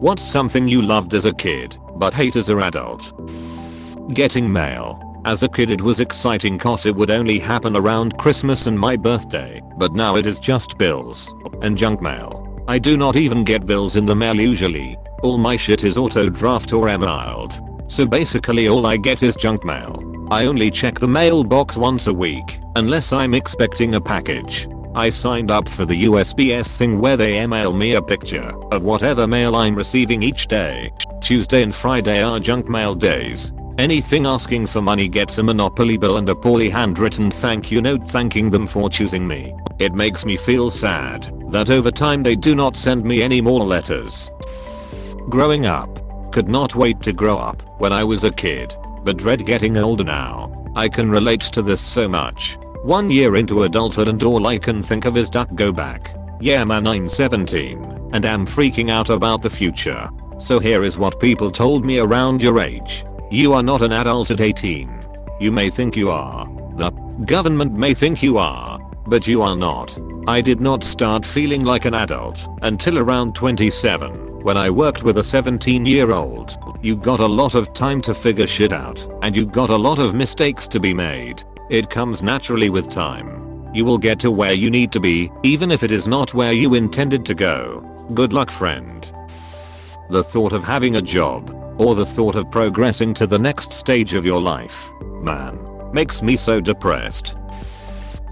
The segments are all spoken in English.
What's something you loved as a kid, but hate as an adult? Getting mail. As a kid it was exciting cause it would only happen around Christmas and my birthday, but now it is just bills and junk mail. I do not even get bills in the mail usually. All my shit is auto draft or emailed. So basically all I get is junk mail. I only check the mailbox once a week, unless I'm expecting a package. I signed up for the USPS thing where they email me a picture of whatever mail I'm receiving each day. Tuesday and Friday are junk mail days. Anything asking for money gets a monopoly bill and a poorly handwritten thank you note thanking them for choosing me. It makes me feel sad that over time they do not send me any more letters. Growing up. Could not wait to grow up when I was a kid, but dread getting older now. I can relate to this so much. 1 year into adulthood and all I can think of is duck go back. Yeah man, I'm 17 and am freaking out about the future. So here is what people told me around your age. You are not an adult at 18. You may think you are. The government may think you are, but you are not. I did not start feeling like an adult until around 27 when I worked with a 17-year-old. You got a lot of time to figure shit out and you got a lot of mistakes to be made. It comes naturally with time. You will get to where you need to be, even if it is not where you intended to go. Good luck, friend. The thought of having a job, or the thought of progressing to the next stage of your life, man, makes me so depressed.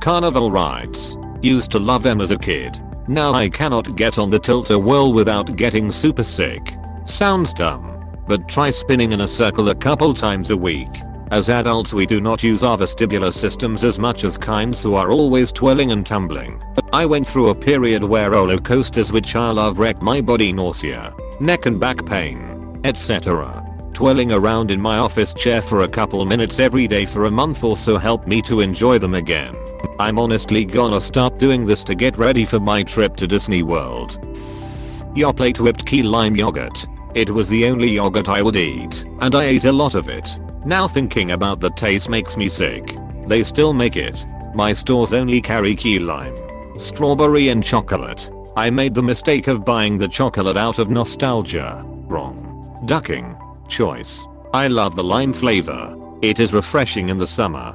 Carnival rides. Used to love them as a kid. Now I cannot get on the tilt-a-whirl without getting super sick. Sounds dumb, but try spinning in a circle a couple times a week. As adults we do not use our vestibular systems as much as kinds who are always twirling and tumbling. I went through a period where roller coasters, which I love, wrecked my body, nausea, neck and back pain, etc. Twirling around in my office chair for a couple minutes every day for a month or so helped me to enjoy them again. I'm honestly gonna start doing this to get ready for my trip to Disney World. Yoplait whipped key lime yogurt. It was the only yogurt I would eat, and I ate a lot of it. Now thinking about the taste makes me sick. They still make it. My stores only carry key lime, strawberry and chocolate. I made the mistake of buying the chocolate out of nostalgia. Wrong. Ducking. Choice. I love the lime flavor. It is refreshing in the summer.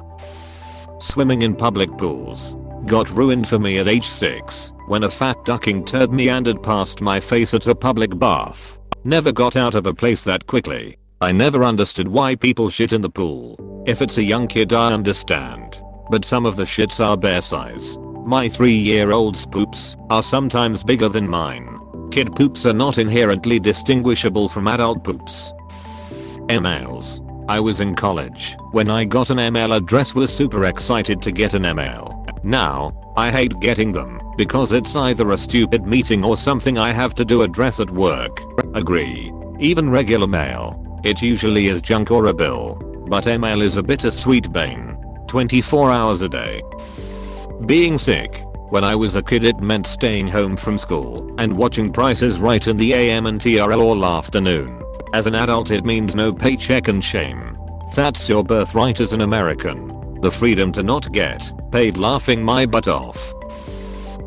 Swimming in public pools. Got ruined for me at age 6 when a fat ducking turd meandered past my face at a public bath. Never got out of a place that quickly. I never understood why people shit in the pool. If it's a young kid I understand. But some of the shits are bear size. My 3-year-old's poops are sometimes bigger than mine. Kid poops are not inherently distinguishable from adult poops. Emails. I was in college when I got an email address, was super excited to get an email. Now, I hate getting them because it's either a stupid meeting or something I have to do address at work. Agree. Even regular mail. It usually is junk or a bill, but email is a bittersweet bane. 24 hours a day. Being sick. When I was a kid it meant staying home from school and watching Price is Right in the AM and TRL all afternoon. As an adult it means no paycheck and shame. That's your birthright as an American. The freedom to not get paid laughing my butt off.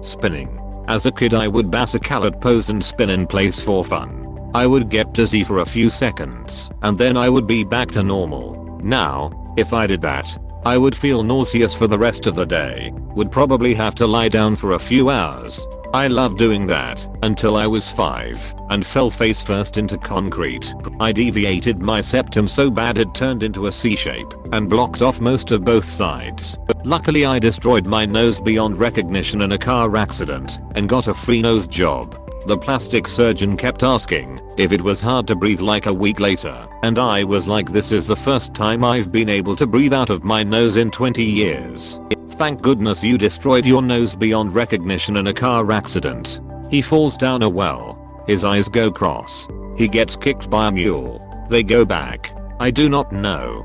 Spinning. As a kid I would basicallet pose and spin in place for fun. I would get dizzy for a few seconds and then I would be back to normal. Now, if I did that, I would feel nauseous for the rest of the day. Would probably have to lie down for a few hours. I loved doing that until I was 5 and fell face first into concrete. I deviated my septum so bad it turned into a C shape and blocked off most of both sides. Luckily I destroyed my nose beyond recognition in a car accident and got a free nose job. The plastic surgeon kept asking if it was hard to breathe like a week later, and I was like, this is the first time I've been able to breathe out of my nose in 20 years. Thank goodness you destroyed your nose beyond recognition in a car accident. He falls down a well. His eyes go cross. He gets kicked by a mule. They go back. I do not know.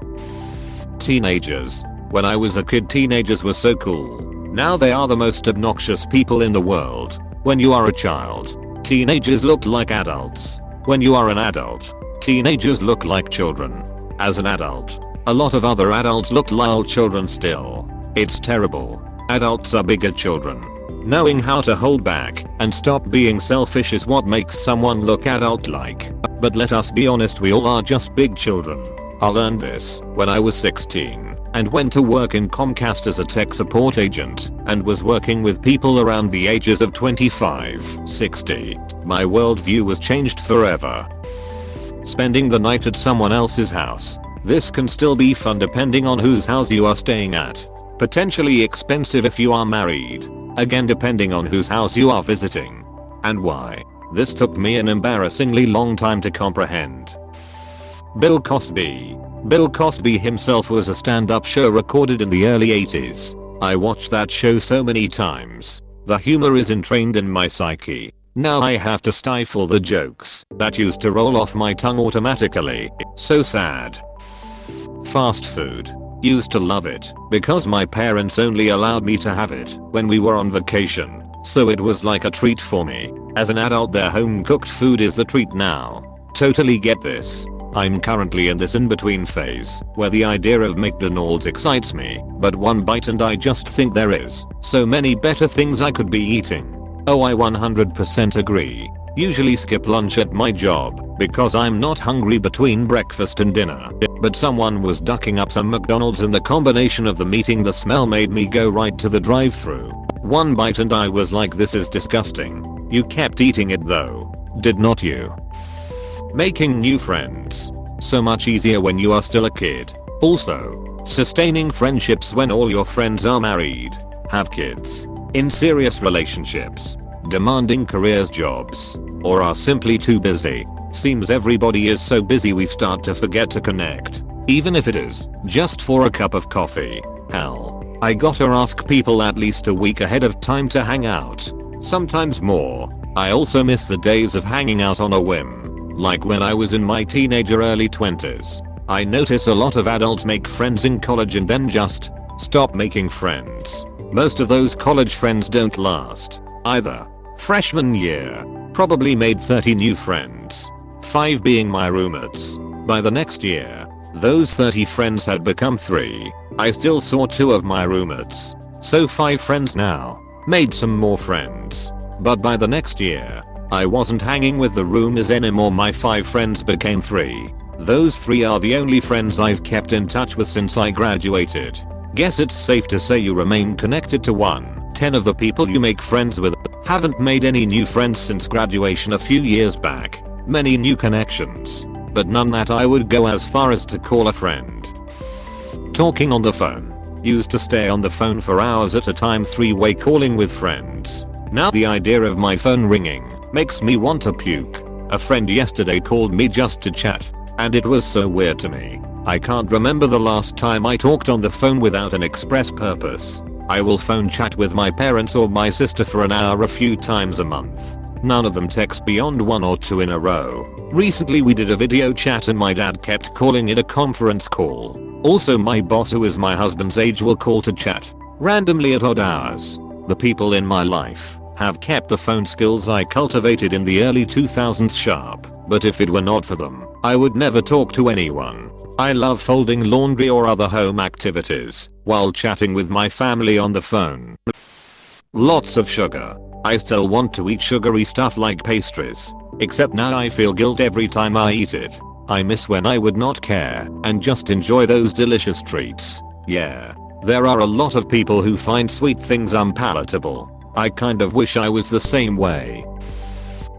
Teenagers. When I was a kid teenagers were so cool. Now they are the most obnoxious people in the world. When you are a child, teenagers look like adults. When you are an adult, teenagers look like children. As an adult, a lot of other adults look like children still. It's terrible. Adults are bigger children. Knowing how to hold back and stop being selfish is what makes someone look adult-like. But let us be honest, we all are just big children. I learned this when I was 16 and went to work in Comcast as a tech support agent and was working with people around the ages of 25, 60. My worldview was changed forever. Spending the night at someone else's house. This can still be fun depending on whose house you are staying at. Potentially expensive if you are married. Again, depending on whose house you are visiting. And why. This took me an embarrassingly long time to comprehend. Bill Cosby. Bill Cosby himself was a stand-up show recorded in the early 80s. I watched that show so many times. The humor is entrained in my psyche. Now I have to stifle the jokes that used to roll off my tongue automatically. So sad. Fast food. Used to love it because my parents only allowed me to have it when we were on vacation, so it was like a treat for me. As an adult, their home cooked food is the treat now. Totally get this. I'm currently in this in-between phase where the idea of McDonald's excites me, but one bite and I just think there is so many better things I could be eating. Oh, I 100% agree. Usually skip lunch at my job because I'm not hungry between breakfast and dinner. But someone was ducking up some McDonald's and the combination of the meeting, the smell made me go right to the drive-thru. One bite and I was like, this is disgusting. You kept eating it though, did not you? Making new friends. So much easier when you are still a kid. Also, sustaining friendships when all your friends are married, have kids, in serious relationships, demanding careers, jobs, or are simply too busy. Seems everybody is so busy we start to forget to connect. Even if it is just for a cup of coffee. Hell, I gotta ask people at least a week ahead of time to hang out. Sometimes more. I also miss the days of hanging out on a whim. Like when I was in my teenager early 20s. I notice a lot of adults make friends in college and then just stop making friends. Most of those college friends don't last either. Freshman year, probably made 30 new friends. 5 being my roommates. By the next year, those 30 friends had become 3. I still saw 2 of my roommates. So 5 friends now. Made some more friends. But by the next year, I wasn't hanging with the roomies anymore. My 5 friends became 3. Those 3 are the only friends I've kept in touch with since I graduated. Guess it's safe to say you remain connected to 1/10 of the people you make friends with. Haven't made any new friends since graduation a few years back. Many new connections, but none that I would go as far as to call a friend. Talking on the phone. Used to stay on the phone for hours at a time, 3-way calling with friends. Now the idea of my phone ringing makes me want to puke. A friend yesterday called me just to chat, and it was so weird to me. I can't remember the last time I talked on the phone without an express purpose. I will phone chat with my parents or my sister for an hour a few times a month. None of them text beyond 1 or 2 in a row. Recently we did a video chat and my dad kept calling it a conference call. Also my boss, who is my husband's age, will call to chat randomly at odd hours. The people in my life have kept the phone skills I cultivated in the early 2000s sharp, but if it were not for them, I would never talk to anyone. I love folding laundry or other home activities while chatting with my family on the phone. Lots of sugar. I still want to eat sugary stuff like pastries, except now I feel guilt every time I eat it. I miss when I would not care and just enjoy those delicious treats. Yeah, there are a lot of people who find sweet things unpalatable. I kind of wish I was the same way.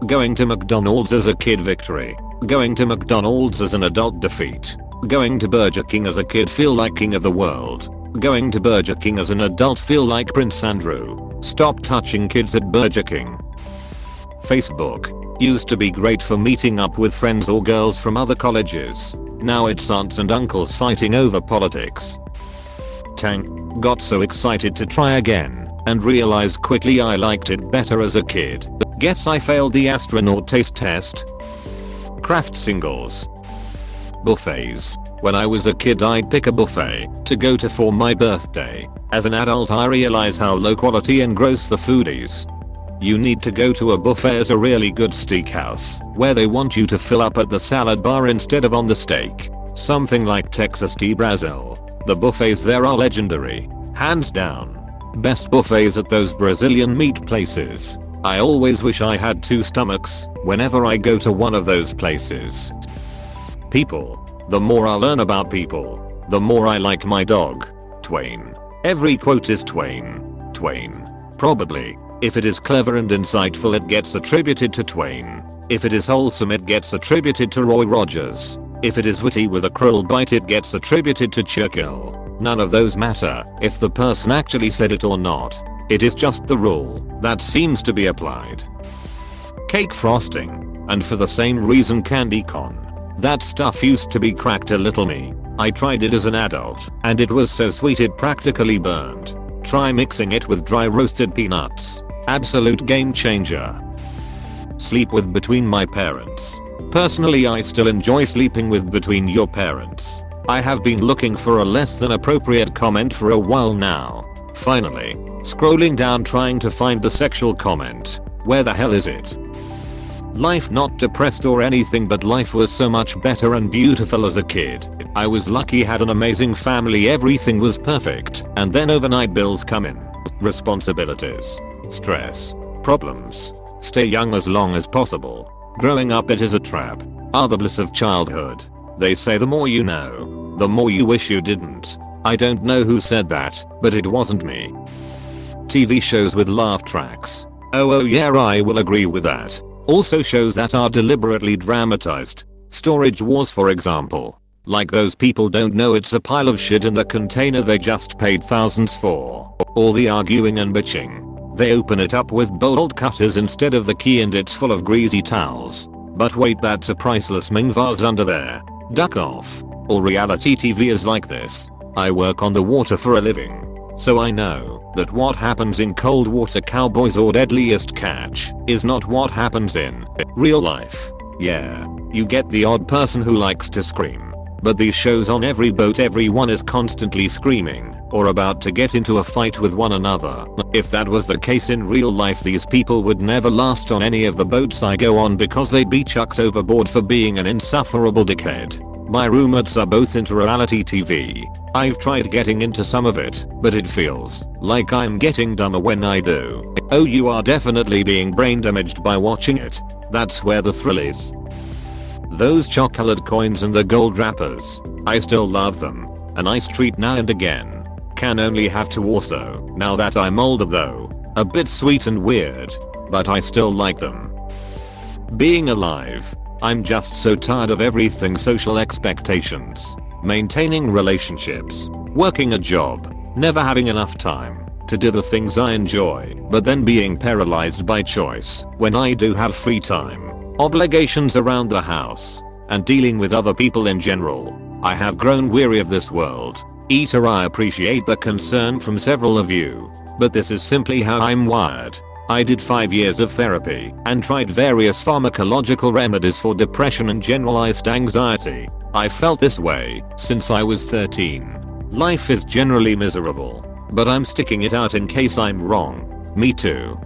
Going to McDonald's as a kid, victory. Going to McDonald's as an adult, defeat. Going to Burger King as a kid, feel like king of the world. Going to Burger King as an adult, feel like Prince Andrew. Stop touching kids at Burger King. Facebook. Used to be great for meeting up with friends or girls from other colleges. Now it's aunts and uncles fighting over politics. Tank. Got so excited to try again and realized quickly I liked it better as a kid. Guess I failed the astronaut taste test. Craft singles. Buffets. When I was a kid I'd pick a buffet to go to for my birthday. As an adult I realize how low quality and gross the food is. You need to go to a buffet at a really good steakhouse where they want you to fill up at the salad bar instead of on the steak. Something like Texas de Brazil. The buffets there are legendary. Hands down. Best buffets at those Brazilian meat places. I always wish I had two stomachs whenever I go to one of those places. People. The more I learn about people, the more I like my dog. Twain. Every quote is Twain. Twain. Probably. If it is clever and insightful, it gets attributed to Twain. If it is wholesome, it gets attributed to Roy Rogers. If it is witty with a cruel bite, it gets attributed to Churchill. None of those matter if the person actually said it or not. It is just the rule that seems to be applied. Cake frosting. And for the same reason, candy corn. That stuff used to be cracked a little me. I tried it as an adult and it was so sweet it practically burned. Try mixing it with dry roasted peanuts. Absolute game changer. Sleep with between my parents. Personally, I still enjoy sleeping with between your parents. I have been looking for a less than appropriate comment for a while now. Finally, scrolling down trying to find the sexual comment. Where the hell is it? Life not depressed or anything, but life was so much better and beautiful as a kid. I was lucky, had an amazing family, everything was perfect. And then overnight bills come in. Responsibilities. Stress. Problems. Stay young as long as possible. Growing up, it is a trap. Ah, the bliss of childhood. They say the more you know, the more you wish you didn't. I don't know who said that, but it wasn't me. TV shows with laugh tracks. Oh yeah, I will agree with that. Also shows that are deliberately dramatized. Storage wars, for example. Like those people don't know it's a pile of shit in the container they just paid thousands for. All the arguing and bitching. They open it up with bolt cutters instead of the key and it's full of greasy towels. But wait, that's a priceless Ming vase under there. Duck off. All reality TV is like this. I work on the water for a living. So I know that what happens in Cold Water Cowboys or Deadliest Catch is not what happens in real life. Yeah, you get the odd person who likes to scream. But these shows, on every boat everyone is constantly screaming or about to get into a fight with one another. If that was the case in real life, these people would never last on any of the boats I go on because they'd be chucked overboard for being an insufferable dickhead. My roommates are both into reality TV. I've tried getting into some of it, but it feels like I'm getting dumber when I do. Oh, you are definitely being brain damaged by watching it. That's where the thrill is. Those chocolate coins and the gold wrappers. I still love them. A nice treat now and again. Can only have to also, now that I'm older though. A bit sweet and weird, but I still like them. Being alive. I'm just so tired of everything: social expectations, maintaining relationships, working a job, never having enough time to do the things I enjoy, but then being paralyzed by choice when I do have free time, obligations around the house, and dealing with other people in general. I have grown weary of this world. Eater, I appreciate the concern from several of you, but this is simply how I'm wired. I did 5 years of therapy and tried various pharmacological remedies for depression and generalized anxiety. I felt this way since I was 13. Life is generally miserable, but I'm sticking it out in case I'm wrong. Me too.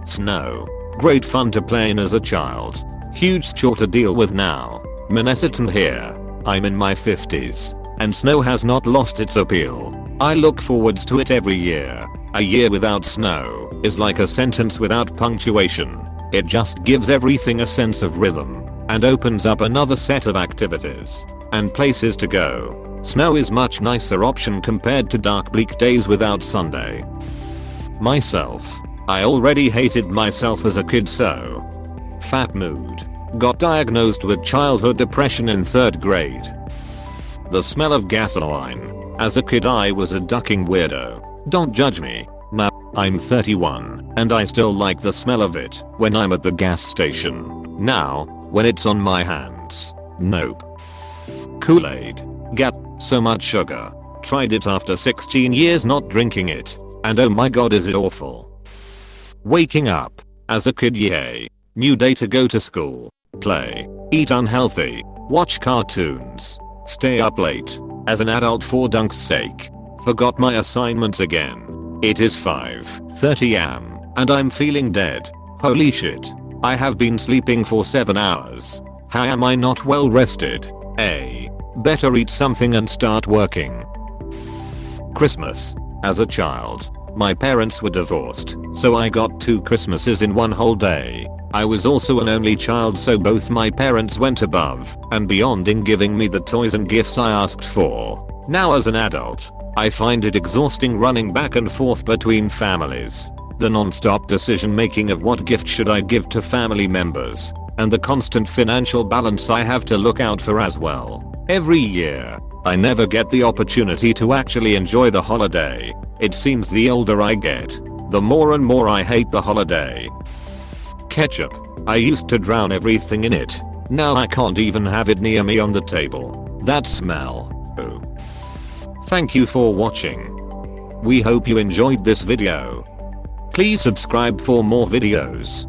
Snow. Great fun to play in as a child. Huge chore to deal with now. Minnesota here. I'm in my 50s, and snow has not lost its appeal. I look forwards to it every year. A year without snow is like a sentence without punctuation. It just gives everything a sense of rhythm and opens up another set of activities and places to go. Snow is much nicer option compared to dark bleak days without Sunday. Myself. I already hated myself as a kid, so fat mood. Got diagnosed with childhood depression in 3rd grade. The smell of gasoline. As a kid I was a ducking weirdo. Don't judge me. Now, I'm 31 and I still like the smell of it when I'm at the gas station. Now, when it's on my hands, nope. Kool-Aid. Gap, so much sugar. Tried it after 16 years not drinking it, and oh my god, is it awful. Waking up. As a kid, yay. New day to go to school, play, eat unhealthy, watch cartoons, stay up late. As an adult, for dunk's sake, forgot my assignments again. It is 5:30 am and I'm feeling dead. Holy shit. I have been sleeping for 7 hours. How am I not well rested? Better eat something and start working. Christmas. As a child, My parents were divorced, so I got 2 Christmases in one whole day. I was also an only child, so both my parents went above and beyond in giving me the toys and gifts I asked for. Now as an adult, I find it exhausting running back and forth between families. The non-stop decision making of what gift should I give to family members, and the constant financial balance I have to look out for as well. Every year, I never get the opportunity to actually enjoy the holiday. It seems the older I get, the more and more I hate the holiday. Ketchup. I used to drown everything in it. Now I can't even have it near me on the table. That smell. Oh. Thank you for watching. We hope you enjoyed this video. Please subscribe for more videos.